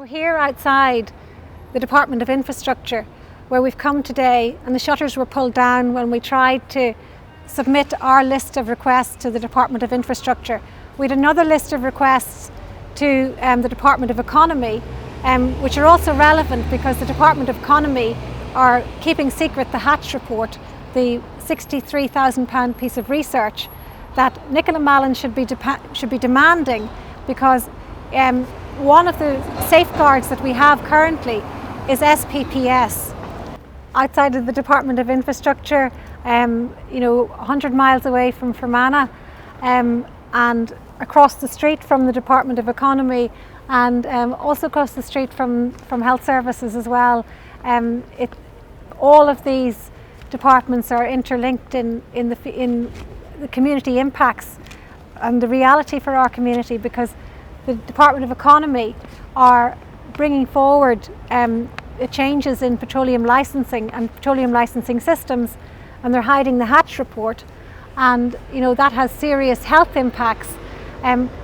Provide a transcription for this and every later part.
We're here outside the Department of Infrastructure where we've come today, and the shutters were pulled down when we tried to submit our list of requests to the Department of Infrastructure. We had another list of requests to the Department of Economy, which are also relevant because the Department of Economy are keeping secret the Hatch report, the £63,000 piece of research that Nicola Mallon should be demanding, because one of the safeguards that we have currently is SPPS. Outside of the Department of Infrastructure, 100 miles away from Fermanagh, and across the street from the Department of Economy, and also across the street from Health Services as well. All of these departments are interlinked in the community impacts and the reality for our community, because the Department of Economy are bringing forward changes in petroleum licensing and petroleum licensing systems, and they're hiding the Hatch report, and that has serious health impacts.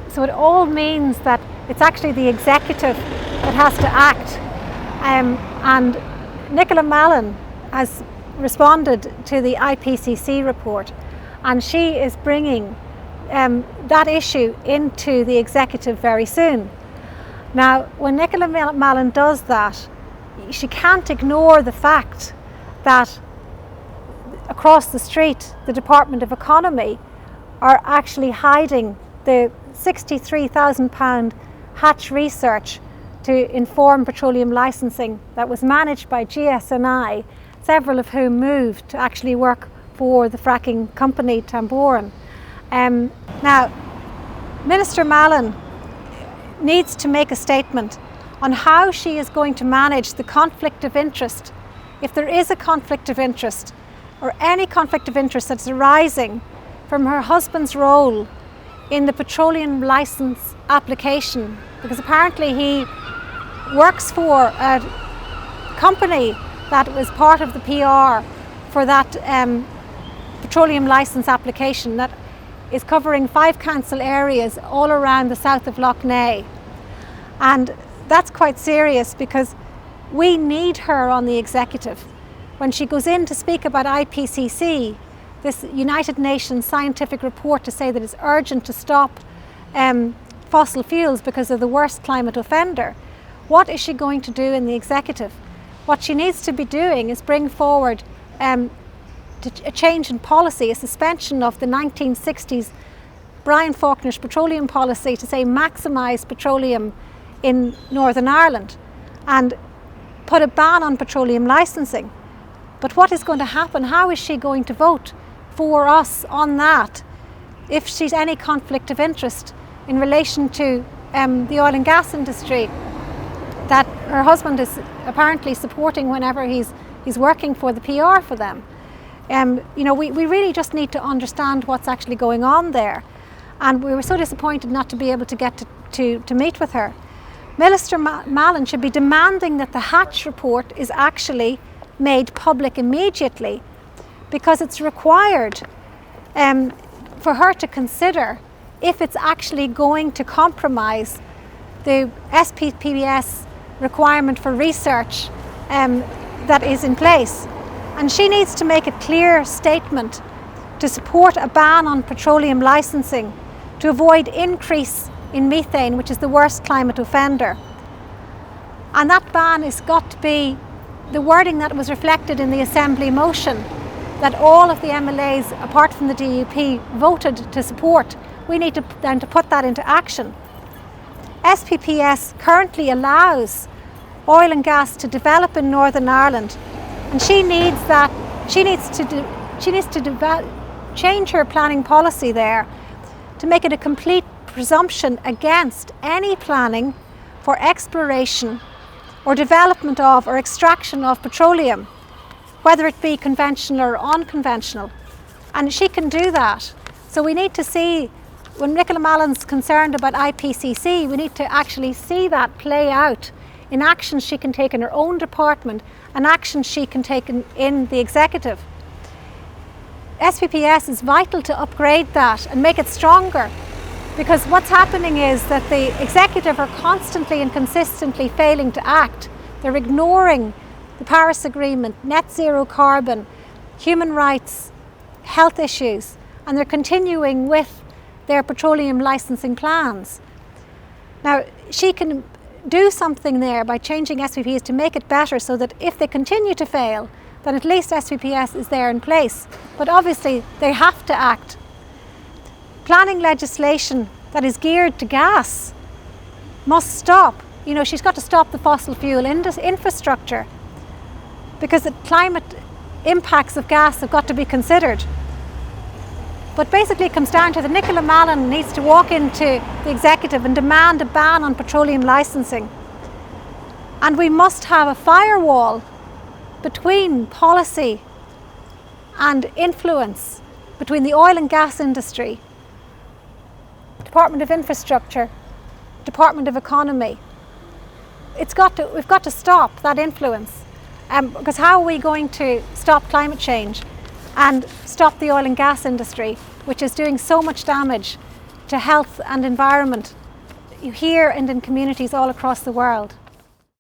So it all means that it's actually the executive that has to act, and Nicola Mallon has responded to the IPCC report, and she is bringing that issue into the executive very soon. Now, when Nicola Mallon does that, she can't ignore the fact that across the street, the Department of Economy are actually hiding the £63,000 Hatch research to inform petroleum licensing that was managed by GSNI, several of whom moved to actually work for the fracking company Tamboran. Now, Minister Mallon needs to make a statement on how she is going to manage the conflict of interest, if there is a conflict of interest, or any conflict of interest that's arising from her husband's role in the petroleum licence application, because apparently he works for a company that was part of the PR for that petroleum licence application that is covering 5 council areas all around the south of Lough Neagh. And that's quite serious, because we need her on the executive. When she goes in to speak about IPCC, this United Nations scientific report to say that it's urgent to stop fossil fuels because they're the worst climate offender, what is she going to do in the executive? What she needs to be doing is bring forward a change in policy, a suspension of the 1960s Brian Faulkner's petroleum policy to say maximise petroleum in Northern Ireland, and put a ban on petroleum licensing. But what is going to happen? How is she going to vote for us on that if she's any conflict of interest in relation to the oil and gas industry that her husband is apparently supporting whenever he's working for the PR for them? We really just need to understand what's actually going on there, and we were so disappointed not to be able to get to meet with her. Minister Mallon should be demanding that the Hatch report is actually made public immediately, because it's required for her to consider if it's actually going to compromise the SPPS requirement for research that is in place. And she needs to make a clear statement to support a ban on petroleum licensing to avoid increase in methane, which is the worst climate offender. And that ban has got to be the wording that was reflected in the Assembly motion that all of the MLAs, apart from the DUP, voted to support. We need to then to put that into action. SPPS currently allows oil and gas to develop in Northern Ireland, and she needs to change her planning policy there to make it a complete presumption against any planning for exploration or development of or extraction of petroleum, whether it be conventional or unconventional. And she can do that. So we need to see, when Nicola Mallon's concerned about IPCC, we need to actually see that play out in actions she can take in her own department and actions she can take in the executive. SPPS is vital to upgrade that and make it stronger, Because what's happening is that the executive are constantly and consistently failing to act. They're ignoring the Paris Agreement, net zero carbon, human rights, health issues, and they're continuing with their petroleum licensing plans. Now, she can do something there by changing SVPs to make it better so that if they continue to fail, then at least SVPS is there in place. But obviously, they have to act. Planning legislation that is geared to gas must stop. You know, she's got to stop the fossil fuel infrastructure, because the climate impacts of gas have got to be considered. But basically it comes down to that Nicola Mallon needs to walk into the executive and demand a ban on petroleum licensing. And we must have a firewall between policy and influence between the oil and gas industry, Department of Infrastructure, Department of Economy. We've got to stop that influence, because how are we going to stop climate change and stop the oil and gas industry, which is doing so much damage to health and environment here and in communities all across the world?